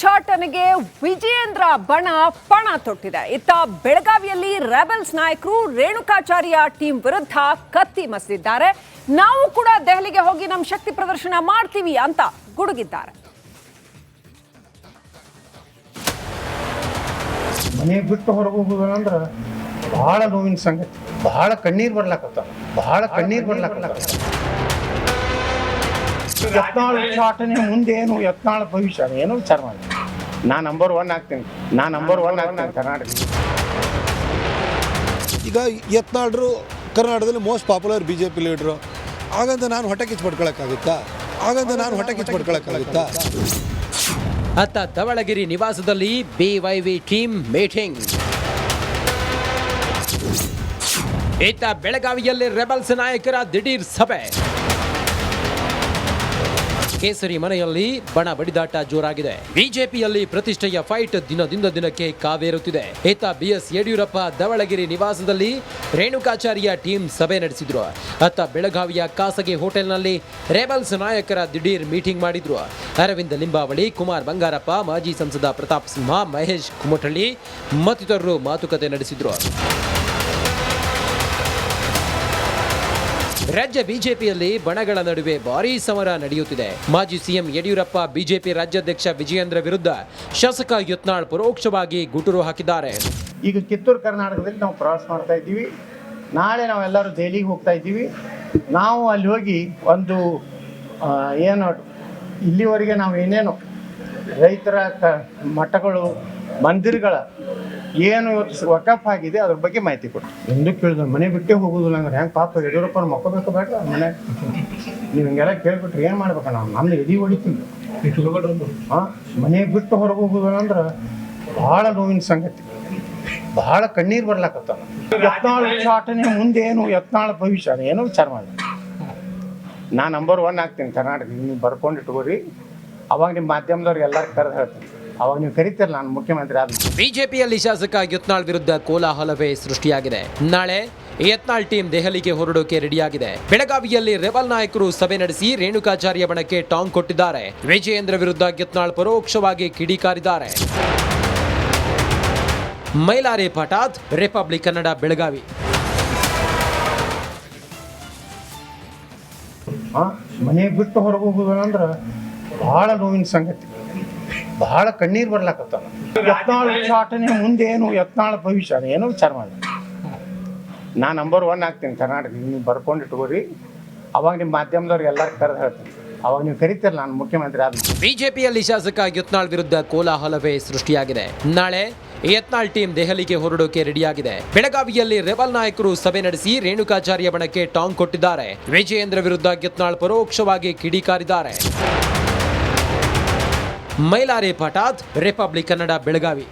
ಚಾಟನೆಗೆ ವಿಜಯೇಂದ್ರ ಬಣ ಪಣ ತೊಟ್ಟಿದೆ. ಇತ್ತ ಬೆಳಗಾವಿಯಲ್ಲಿ ರೆಬೆಲ್ಸ್ ನಾಯಕರು ರೇಣುಕಾಚಾರ್ಯ ಟೀಮ್ ವಿರುದ್ಧ ಕತ್ತಿ ಮಸದಿದ್ದಾರೆ. ನಾವು ಕೂಡ ದೆಹಲಿಗೆ ಹೋಗಿ ನಮ್ಮ ಶಕ್ತಿ ಪ್ರದರ್ಶನ ಮಾಡ್ತೀವಿ ಅಂತ ಗುಡುಗಿದ್ದಾರೆ. ಮನೆ ಬಿಟ್ಟು ಹೊರಗೆ ಹೋಗೋದಂದ್ರೆ ಬಹಳ ನೋವಿನ ಸಂಗತಿ. ಬಹಳ ಕಣ್ಣೀರು ಬರ್ಲಾಕತ್ತಾವ. ಯತ್ನಾಳ್ ಚಾಟನೆ ಮುಂದೇನು ಯತ್ನಾಳ್ ಭವಿಷ್ಯ ಏನೋ ವಿಚಾರ ಮಾಡಿ. ನಾ ನಂಬರ್ ಒನ್ ಆಗ್ತೀನಿ ಕರ್ನಾಟಕ. ಈಗ ಯತ್ನಾಳ್ರು ಕರ್ನಾಟಕದಲ್ಲಿ ಮೋಸ್ಟ್ ಪಾಪ್ಯುಲರ್ BJP ಲೀಡ್ರು. ಹಾಗಂತ ನಾನು ಹೊಟ್ಟೆ ಕಿಚ್ಚು ಪಡ್ಕೊಳಕ್ಕಾಗುತ್ತಾ? ಅತ್ತ ಧವಳಗಿರಿ ನಿವಾಸದಲ್ಲಿ BYV ಟೀಮ್ ಮೀಟಿಂಗ್. ಇತ್ತ ಬೆಳಗಾವಿಯಲ್ಲಿ ರೆಬೆಲ್ಸ್ ನಾಯಕರ ದಿಢೀರ್ ಸಭೆ. ಕೇಸರಿ ಮನೆಯಲ್ಲಿ ಬಣ ಬಡಿದಾಟ ಜೋರಾಗಿದೆ. ಬಿಜೆಪಿಯಲ್ಲಿ ಪ್ರತಿಷ್ಠೆಯ ಫೈಟ್ ದಿನದಿಂದ ದಿನಕ್ಕೆ ಕಾವೇರುತ್ತಿದೆ. ಇತ್ತ BS ಯಡಿಯೂರಪ್ಪ ಧವಳಗಿರಿ ನಿವಾಸದಲ್ಲಿ ರೇಣುಕಾಚಾರ್ಯ ಟೀಮ್ ಸಭೆ ನಡೆಸಿದ್ರು. ಅತ್ತ ಬೆಳಗಾವಿಯ ಖಾಸಗಿ ಹೋಟೆಲ್ನಲ್ಲಿ ರೆಬೆಲ್ಸ್ ನಾಯಕರ ದಿಢೀರ್ ಮೀಟಿಂಗ್ ಮಾಡಿದ್ರು. ಅರವಿಂದ ಲಿಂಬಾವಳಿ, ಕುಮಾರ್ ಬಂಗಾರಪ್ಪ, ಮಾಜಿ ಸಂಸದ ಪ್ರತಾಪ್ ಸಿಂಹ, ಮಹೇಶ್ ಕುಮಟಳ್ಳಿ ಮತ್ತಿತರರು ಮಾತುಕತೆ ನಡೆಸಿದ್ರು. ರಾಜ್ಯ ಬಿಜೆಪಿಯಲ್ಲಿ ಬಣಗಳ ನಡುವೆ ಭಾರೀ ಸಮರ ನಡೆಯುತ್ತಿದೆ. ಮಾಜಿ ಸಿಎಂ ಯಡಿಯೂರಪ್ಪ ಬಿಜೆಪಿ ರಾಜ್ಯಾಧ್ಯಕ್ಷ ವಿಜಯೇಂದ್ರ ವಿರುದ್ಧ ಶಾಸಕ ಯತ್ನಾಳ್ ಪರೋಕ್ಷವಾಗಿ ಗುಟುರು ಹಾಕಿದ್ದಾರೆ. ಈಗ ಕಿತ್ತೂರು ಕರ್ನಾಟಕದಲ್ಲಿ ನಾವು ಪ್ರವಾಸ ಮಾಡ್ತಾ ಇದ್ದೀವಿ. ನಾಳೆ ನಾವೆಲ್ಲರೂ ದೆಹಲಿಗೆ ಹೋಗ್ತಾ ಇದ್ದೀವಿ. ನಾವು ಅಲ್ಲಿ ಹೋಗಿ ಒಂದು ಏನು ಇಲ್ಲಿವರೆಗೆ ನಾವು ಏನೇನು ರೈತರ ಮಠಗಳು, ಮಂದಿರಗಳ ಏನು ಇವತ್ತು ವಕಫ್ ಆಗಿದೆ ಅದ್ರ ಬಗ್ಗೆ ಮಾಹಿತಿ ಕೊಟ್ಟು ಎಂದು ಕೇಳಿದ್ರು. ಮನೆ ಬಿಟ್ಟೇ ಹೋಗೋದಿಲ್ಲ ಅಂದ್ರೆ ಹೆಂಗೆ ಪಾಪ ಯಡಿಯೂರಪ್ಪ ಮಕ್ಕೋಬೇಕು ಬೇಡ ಮನೆ. ನೀವು ಹಿಂಗೆಲ್ಲ ಕೇಳ್ಬಿಟ್ರೆ ಏನು ಮಾಡ್ಬೇಕ? ನಾವು ನಮ್ದು ಎದಿ ಹೊಡಿತೀವಿ. ಮನೆ ಬಿಟ್ಟು ಹೊರಗೆ ಹೋಗೋದಿಲ್ಲ ಅಂದ್ರೆ ಭಾಳ ನೋವಿನ ಸಂಗತಿ. ಬಹಳ ಕಣ್ಣೀರು ಬರ್ಲಾಕತ್ತಾವ. ಯತ್ನಾಳ್ ಚಾಟನೆ ಮುಂದೇನು ಯತ್ನಾಳ್ ಭವಿಷ್ಯ ಏನೋ ವಿಚಾರ ಮಾಡಿ. ನಾ ನಂಬರ್ ಒನ್ ಆಗ್ತೀನಿ ಕರ್ನಾಟಕ. ನೀವು ಬರ್ಕೊಂಡು ಇಟ್ಕೋರಿ. ಅವಾಗ ನಿಮ್ಮ ಮಾಧ್ಯಮದವ್ರಿಗೆ ಎಲ್ಲರೂ ಕರೆದು ಹೇಳ್ತೀನಿ. ಅವಾಗ ನೀವು ಕರಿತೀರ ನಾನು ಮುಖ್ಯಮಂತ್ರಿ ಆದ. ಬಿಜೆಪಿಯಲ್ಲಿ ಶಾಸಕ ಯತ್ನಾಳ್ ವಿರುದ್ಧ ಕೋಲಾಹಲವೇ ಸೃಷ್ಟಿಯಾಗಿದೆ. ನಾಳೆ ಯತ್ನಾಳ್ ಟೀಮ್ ದೆಹಲಿಗೆ ಹೊರಡೋಕೆ ರೆಡಿಯಾಗಿದೆ. ಬೆಳಗಾವಿಯಲ್ಲಿ ರೆಬೆಲ್ ನಾಯಕರು ಸಭೆ ನಡೆಸಿ ರೇಣುಕಾಚಾರ್ಯ ಬಣಕ್ಕೆ ಟಾಂಗ್ ಕೊಟ್ಟಿದ್ದಾರೆ. ವಿಜಯೇಂದ್ರ ವಿರುದ್ಧ ಯತ್ನಾಳ್ ಪರೋಕ್ಷವಾಗಿ ಕಿಡಿಕಾರಿದ್ದಾರೆ. ಮೈಲಾರಿ ಪಟಾತ್, ರಿಪಬ್ಲಿಕ್ ಕನ್ನಡ, ಬೆಳಗಾವಿ. ಮನೆ ಬಿಟ್ಟು ಹೊರಗೆ ಹೋಗೋದಂದ್ರೆ ಬಹಳ ನೋವಿನ ಸಂಗತಿ. ಬಹಳ ಕಣ್ಣೀರು ಬರ್ಲಾಕತ್ತಾವ. ಯತ್ನಾಳ್ ಚಾಟನೆ ಮುಂದೇನು ಯತ್ನಾಳ್ ಭವಿಷ್ಯ ಏನೋ ವಿಚಾರ ಮಾಡಿ. ನಾ ನಂಬರ್ ಒನ್ ಆಗ್ತೀನಿ ಕರ್ನಾಟಕ. ನೀವು ಬರ್ಕೊಂಡು ಇಟ್ಕೋರಿ. ಅವಾಗ ನಿಮ್ಮ ಮಾಧ್ಯಮದವ್ರಿಗೆ ಎಲ್ಲರೂ ಕರೆದು ಹೇಳ್ತೀನಿ. ಅವಾಗ ನೀವು ಕರಿತೀರ ನಾನು ಮುಖ್ಯಮಂತ್ರಿ ಆದ. ಬಿಜೆಪಿಯಲ್ಲಿ ಶಾಸಕ ಯತ್ನಾಳ್ ವಿರುದ್ಧ ಕೋಲಾಹಲವೇ ಸೃಷ್ಟಿಯಾಗಿದೆ. ನಾಳೆ ಯತ್ನಾಳ್ ಟೀಮ್ ದೆಹಲಿಗೆ ಹೊರಡೋಕೆ ರೆಡಿಯಾಗಿದೆ. ಬೆಳಗಾವಿಯಲ್ಲಿ ರೆಬೆಲ್ ನಾಯಕರು ಸಭೆ ನಡೆಸಿ ರೇಣುಕಾಚಾರ್ಯ ಬಣಕ್ಕೆ ಟಾಂಗ್ ಕೊಟ್ಟಿದ್ದಾರೆ. ವಿಜಯೇಂದ್ರ ವಿರುದ್ಧ ಯತ್ನಾಳ್ ಪರೋಕ್ಷವಾಗಿ ಕಿಡಿಕಾರಿದ್ದಾರೆ. ಮೈಲಾರಿ ಪಟಾತ್, ರಿಪಬ್ಲಿಕ್ ಕನ್ನಡ, ಬೆಳಗಾವಿ.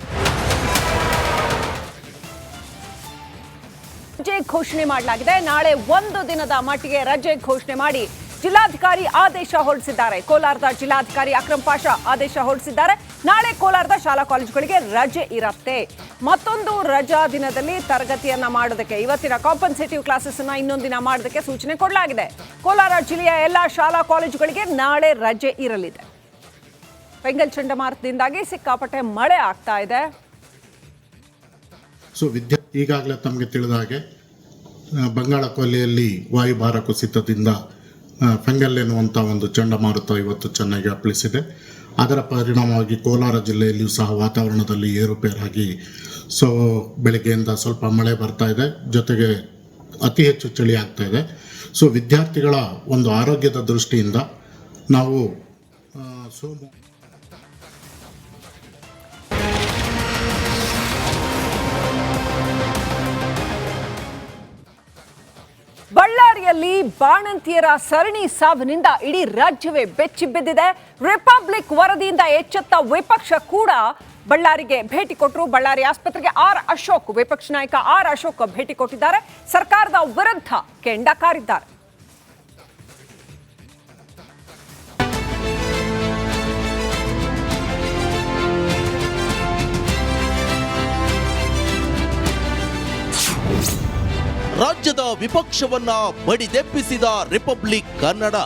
ರಜೆ ಘೋಷಣೆ ಮಾಡಲಾಗಿದೆ. ನಾಳೆ ಒಂದು ದಿನದ ಮಟ್ಟಿಗೆ ರಜೆ ಘೋಷಣೆ ಮಾಡಿ ಜಿಲ್ಲಾಧಿಕಾರಿ ಆದೇಶ ಹೊರಡಿಸಿದ್ದಾರೆ. ಕೋಲಾರದ ಜಿಲ್ಲಾಧಿಕಾರಿ ಅಕ್ರಮ್ ಪಾಷಾ ಆದೇಶ ಹೊರಡಿಸಿದ್ದಾರೆ. ನಾಳೆ ಕೋಲಾರದ ಶಾಲಾ ಕಾಲೇಜುಗಳಿಗೆ ರಜೆ ಇರುತ್ತೆ. ಮತ್ತೊಂದು ರಜಾ ದಿನದಲ್ಲಿ ತರಗತಿಯನ್ನ ಮಾಡೋದಕ್ಕೆ, ಇವತ್ತಿನ ಕಾಂಪನ್ಸೇಟಿವ್ ಕ್ಲಾಸಸ್ ಅನ್ನ ಇನ್ನೊಂದು ದಿನ ಮಾಡೋದಕ್ಕೆ ಸೂಚನೆ ಕೊಡಲಾಗಿದೆ. ಕೋಲಾರ ಜಿಲ್ಲೆಯ ಎಲ್ಲಾ ಶಾಲಾ ಕಾಲೇಜುಗಳಿಗೆ ನಾಳೆ ರಜೆ ಇರಲಿದೆ. ಬೆಂಗಲ್ ಚಂಡಮಾರುತದಿಂದಾಗಿ ಸಿಕ್ಕಾಪಟ್ಟೆ ಮಳೆ ಆಗ್ತಾ ಇದೆ. ಈಗಾಗಲೇ ತಮಗೆ ತಿಳಿದ ಹಾಗೆ ಬಂಗಾಳ ಕೊಲ್ಲಿಯಲ್ಲಿ ವಾಯುಭಾರ ಕುಸಿತದಿಂದ ಫೆಂಗಲ್ ಎನ್ನುವಂಥ ಒಂದು ಚಂಡಮಾರುತ ಇವತ್ತು ಚೆನ್ನಾಗಿ ಅಪ್ಪಳಿಸಿದೆ. ಅದರ ಪರಿಣಾಮವಾಗಿ ಕೋಲಾರ ಜಿಲ್ಲೆಯಲ್ಲಿಯೂ ಸಹ ವಾತಾವರಣದಲ್ಲಿ ಏರುಪೇರಾಗಿ ಬೆಳಗ್ಗೆಯಿಂದ ಸ್ವಲ್ಪ ಮಳೆ ಬರ್ತಾ ಇದೆ, ಜೊತೆಗೆ ಅತಿ ಹೆಚ್ಚು ಚಳಿ ಆಗ್ತಾ ಇದೆ. ವಿದ್ಯಾರ್ಥಿಗಳ ಒಂದು ಆರೋಗ್ಯದ ದೃಷ್ಟಿಯಿಂದ ನಾವು ಬಳ್ಳಾರಿಯಲ್ಲಿ ಬಾಣಂತಿಯರ ಸರಣಿ ಸಾವಿನಿಂದ ಇಡೀ ರಾಜ್ಯವೇ ಬೆಚ್ಚಿ ಬಿದ್ದಿದೆ. ರಿಪಬ್ಲಿಕ್ ವರದಿಯಿಂದ ಎಚ್ಚೆತ್ತ ವಿಪಕ್ಷ ಕೂಡ ಬಳ್ಳಾರಿಗೆ ಭೇಟಿ ಕೊಟ್ಟರು. ಬಳ್ಳಾರಿ ಆಸ್ಪತ್ರೆಗೆ ವಿಪಕ್ಷ ನಾಯಕ ಆರ್ ಅಶೋಕ್ ಭೇಟಿ ಕೊಟ್ಟಿದ್ದಾರೆ. ಸರ್ಕಾರದ ವಿರುದ್ಧ ಕೆಂಡ ಕಾರಿದ್ದಾರೆ. ರಾಜ್ಯದ ವಿಪಕ್ಷವನ್ನ ಬಡಿದೆಬ್ಬಿಸಿದ ರಿಪಬ್ಲಿಕ್ ಕನ್ನಡ.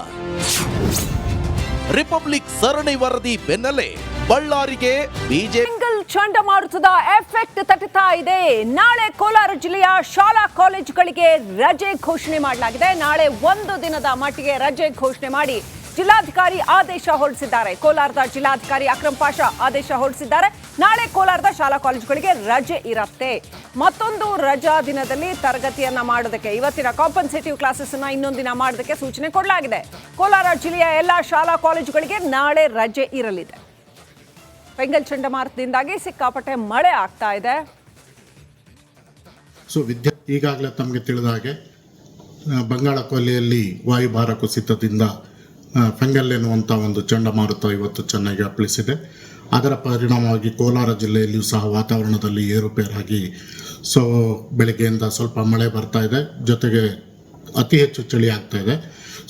ರಿಪಬ್ಲಿಕ್ ಸರಣಿ ವರದಿ ಬೆನ್ನಲ್ಲೇ ಬಳ್ಳಾರಿಗೆ ಬಿಜೆಪಿ ಬೆಂಗಲ್ ಚಂಡಮಾರುತದ ಎಫೆಕ್ಟ್ ತಟ್ಟುತ್ತಾ ಇದೆ. ನಾಳೆ ಕೋಲಾರ ಜಿಲ್ಲೆಯ ಶಾಲಾ ಕಾಲೇಜುಗಳಿಗೆ ರಜೆ ಘೋಷಣೆ ಮಾಡಲಾಗಿದೆ. ನಾಳೆ ಒಂದು ದಿನದ ಮಟ್ಟಿಗೆ ರಜೆ ಘೋಷಣೆ ಮಾಡಿ ಜಿಲ್ಲಾಧಿಕಾರಿ ಆದೇಶ ಹೊರಡಿಸಿದ್ದಾರೆ. ಕೋಲಾರದ ಜಿಲ್ಲಾಧಿಕಾರಿ ಅಕ್ರಮ್ ಪಾಷಾ ಆದೇಶ ಹೊರಡಿಸಿದ್ದಾರೆ. ನಾಳೆ ಕೋಲಾರದ ಶಾಲಾ ಕಾಲೇಜುಗಳಿಗೆ ರಜೆ ಇರುತ್ತೆ. ಮತ್ತೊಂದು ರಜಾ ದಿನದಲ್ಲಿ ತರಗತಿಯನ್ನ ಮಾಡೋದಕ್ಕೆ, ಇವತ್ತಿನ ಕಾಂಪನ್ಸೇಟಿವ್ ಕ್ಲಾಸಸ್ ಅನ್ನ ಇನ್ನೊಂದು ದಿನ ಮಾಡೋದಕ್ಕೆ ಸೂಚನೆ ಕೊಡಲಾಗಿದೆ. ಕೋಲಾರ ಜಿಲ್ಲೆಯ ಎಲ್ಲ ಶಾಲಾ ಕಾಲೇಜುಗಳಿಗೆ ನಾಳೆ ರಜೆ ಇರಲಿದೆ. ಬೆಂಗಲ್ ಚಂಡಮಾರುತದಿಂದಾಗಿ ಸಿಕ್ಕಾಪಟ್ಟೆ ಮಳೆ ಆಗ್ತಾ ಇದೆ. ಸೊ ಈಗಾಗಲೇ ತಮಗೆ ತಿಳಿದ ಹಾಗೆ ಬಂಗಾಳ ಕೊಲ್ಲಿಯಲ್ಲಿ ವಾಯುಭಾರ ಕುಸಿತದಿಂದ ಫೆಂಗಲ್ ಎನ್ನುವಂಥ ಒಂದು ಚಂಡಮಾರುತ ಇವತ್ತು ಚೆನ್ನಾಗಿ ಅಪ್ಪಳಿಸಿದೆ. ಅದರ ಪರಿಣಾಮವಾಗಿ ಕೋಲಾರ ಜಿಲ್ಲೆಯಲ್ಲಿಯೂ ಸಹ ವಾತಾವರಣದಲ್ಲಿ ಏರುಪೇರಾಗಿ ಸೊ ಬೆಳಗ್ಗೆಯಿಂದ ಸ್ವಲ್ಪ ಮಳೆ ಬರ್ತಾ ಇದೆ, ಜೊತೆಗೆ ಅತಿ ಹೆಚ್ಚು ಚಳಿ ಆಗ್ತಾ ಇದೆ.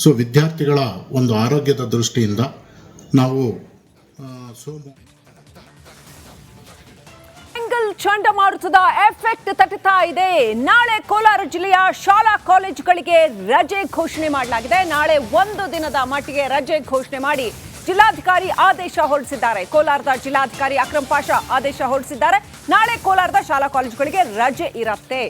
ಸೊ ವಿದ್ಯಾರ್ಥಿಗಳ ಒಂದು ಆರೋಗ್ಯದ ದೃಷ್ಟಿಯಿಂದ ನಾವು ಬೆಂಗಲ್ ಚಂಡಮಾರುತದ ಎಫೆಕ್ಟ್ ತಟ್ಟುತ್ತಾ ಇದೆ. ನಾಳೆ ಕೋಲಾರ ಜಿಲ್ಲೆಯ ಶಾಲಾ ಕಾಲೇಜುಗಳಿಗೆ ರಜೆ ಘೋಷಣೆ ಮಾಡಲಾಗಿದೆ. ನಾಳೆ ಒಂದು ದಿನದ ಮಟ್ಟಿಗೆ ರಜೆ ಘೋಷಣೆ ಮಾಡಿ ಜಿಲ್ಲಾಧಿಕಾರಿ ಆದೇಶ ಹೊರಡಿಸಿದ್ದಾರೆ. ಕೋಲಾರದ ಜಿಲ್ಲಾಧಿಕಾರಿ ಅಕ್ರಮ್ ಪಾಷಾ ಆದೇಶ ಹೊರಡಿಸಿದ್ದಾರೆ. ನಾಳೆ ಕೋಲಾರದ ಶಾಲಾ ಕಾಲೇಜುಗಳಿಗೆ ರಜೆ ಇರುತ್ತೆ.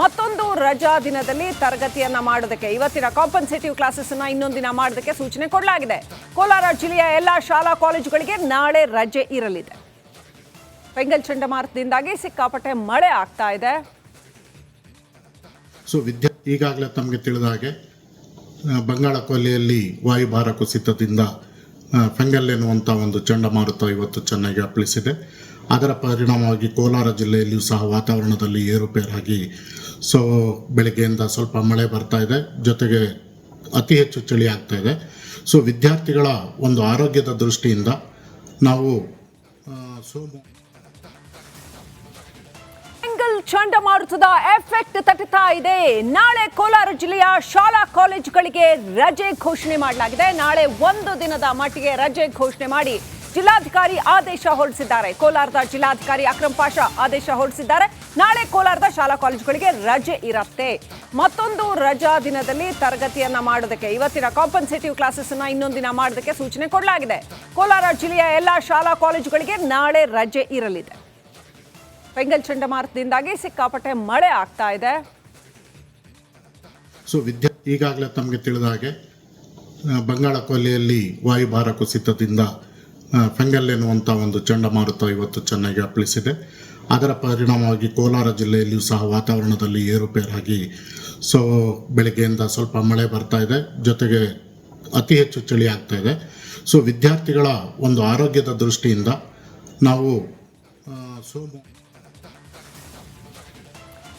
ಮತ್ತೊಂದು ರಜಾ ದಿನದಲ್ಲಿ ತರಗತಿಯನ್ನ ಮಾಡೋದಕ್ಕೆ, ಇವತ್ತಿನ ಕಾಂಪನ್ಸೇಟಿವ್ ಕ್ಲಾಸಸ್ ಅನ್ನ ಇನ್ನೊಂದು ದಿನ ಮಾಡೋದಕ್ಕೆ ಸೂಚನೆ ಕೊಡಲಾಗಿದೆ. ಕೋಲಾರ ಜಿಲ್ಲೆಯ ಎಲ್ಲ ಶಾಲಾ ಕಾಲೇಜುಗಳಿಗೆ ನಾಳೆ ರಜೆ ಇರಲಿದೆ. ಬೆಂಗಲ್ ಚಂಡಮಾರುತದಿಂದಾಗಿ ಸಿಕ್ಕಾಪಟ್ಟೆ ಮಳೆ ಆಗ್ತಾ ಇದೆ. ಸೊ ಈಗಾಗಲೇ ತಮಗೆ ತಿಳಿದ ಹಾಗೆ ಬಂಗಾಳ ಕೊಲ್ಲಿಯಲ್ಲಿ ವಾಯುಭಾರ ಕುಸಿತದಿಂದ ಫೆಂಗಲ್ ಎನ್ನುವಂಥ ಒಂದು ಚಂಡಮಾರುತ ಇವತ್ತು ಚೆನ್ನಾಗಿ ಅಪ್ಪಳಿಸಿದೆ. ಅದರ ಪರಿಣಾಮವಾಗಿ ಕೋಲಾರ ಜಿಲ್ಲೆಯಲ್ಲಿಯೂ ಸಹ ವಾತಾವರಣದಲ್ಲಿ ಏರುಪೇರಾಗಿ ಸೊ ಬೆಳಗ್ಗೆಯಿಂದ ಸ್ವಲ್ಪ ಮಳೆ ಬರ್ತಾ ಇದೆ, ಜೊತೆಗೆ ಅತಿ ಹೆಚ್ಚು ಚಳಿ ಆಗ್ತಾ ಇದೆ. ಸೊ ವಿದ್ಯಾರ್ಥಿಗಳ ಒಂದು ಆರೋಗ್ಯದ ದೃಷ್ಟಿಯಿಂದ ನಾವು ಬೆಂಗಲ್ ಚಂಡಮಾರುತದ ಎಫೆಕ್ಟ್ ತಟ್ಟುತ್ತಾ ಇದೆ. ನಾಳೆ ಕೋಲಾರ ಜಿಲ್ಲೆಯ ಶಾಲಾ ಕಾಲೇಜುಗಳಿಗೆ ರಜೆ ಘೋಷಣೆ ಮಾಡಲಾಗಿದೆ. ನಾಳೆ ಒಂದು ದಿನದ ಮಟ್ಟಿಗೆ ರಜೆ ಘೋಷಣೆ ಮಾಡಿ ಜಿಲ್ಲಾಧಿಕಾರಿ ಆದೇಶ ಹೊರಡಿಸಿದ್ದಾರೆ. ಕೋಲಾರದ ಜಿಲ್ಲಾಧಿಕಾರಿ ಅಕ್ರಮ್ ಪಾಷಾ ಆದೇಶ ಹೊರಡಿಸಿದ್ದಾರೆ. ನಾಳೆ ಕೋಲಾರದ ಶಾಲಾ ಕಾಲೇಜುಗಳಿಗೆ ರಜೆ ಇರುತ್ತೆ. ಮತ್ತೊಂದು ರಜಾ ದಿನದಲ್ಲಿ ತರಗತಿಯನ್ನ ಮಾಡೋದಕ್ಕೆ, ಇವತ್ತಿನ ಕಾಂಪನ್ಸೇಟಿವ್ ಕ್ಲಾಸಸ್ ಅನ್ನ ಇನ್ನೊಂದು ದಿನ ಮಾಡೋದಕ್ಕೆ ಸೂಚನೆ ಕೊಡಲಾಗಿದೆ. ಕೋಲಾರ ಜಿಲ್ಲೆಯ ಎಲ್ಲ ಶಾಲಾ ಕಾಲೇಜುಗಳಿಗೆ ನಾಳೆ ರಜೆ ಇರಲಿದೆ. ಬೆಂಗಲ್ ಚಂಡಮಾರುತದಿಂದಾಗಿ ಸಿಕ್ಕಾಪಟ್ಟೆ ಮಳೆ ಆಗ್ತಾ ಇದೆ. ಸೊ ಈಗಾಗಲೇ ತಮಗೆ ತಿಳಿದ ಹಾಗೆ ಬಂಗಾಳ ಕೊಲ್ಲಿಯಲ್ಲಿ ವಾಯುಭಾರ ಕುಸಿತದಿಂದ ಫೆಂಗಲ್ ಎನ್ನುವಂಥ ಒಂದು ಚಂಡಮಾರುತ ಇವತ್ತು ಚೆನ್ನಾಗಿ ಅಪ್ಪಳಿಸಿದೆ. ಅದರ ಪರಿಣಾಮವಾಗಿ ಕೋಲಾರ ಜಿಲ್ಲೆಯಲ್ಲಿಯೂ ಸಹ ವಾತಾವರಣದಲ್ಲಿ ಏರುಪೇರಾಗಿ ಸೊ ಬೆಳಗ್ಗೆಯಿಂದ ಸ್ವಲ್ಪ ಮಳೆ ಬರ್ತಾ ಇದೆ, ಜೊತೆಗೆ ಅತಿ ಹೆಚ್ಚು ಚಳಿ ಆಗ್ತಾ ಇದೆ. ಸೊ ವಿದ್ಯಾರ್ಥಿಗಳ ಒಂದು ಆರೋಗ್ಯದ ದೃಷ್ಟಿಯಿಂದ ನಾವು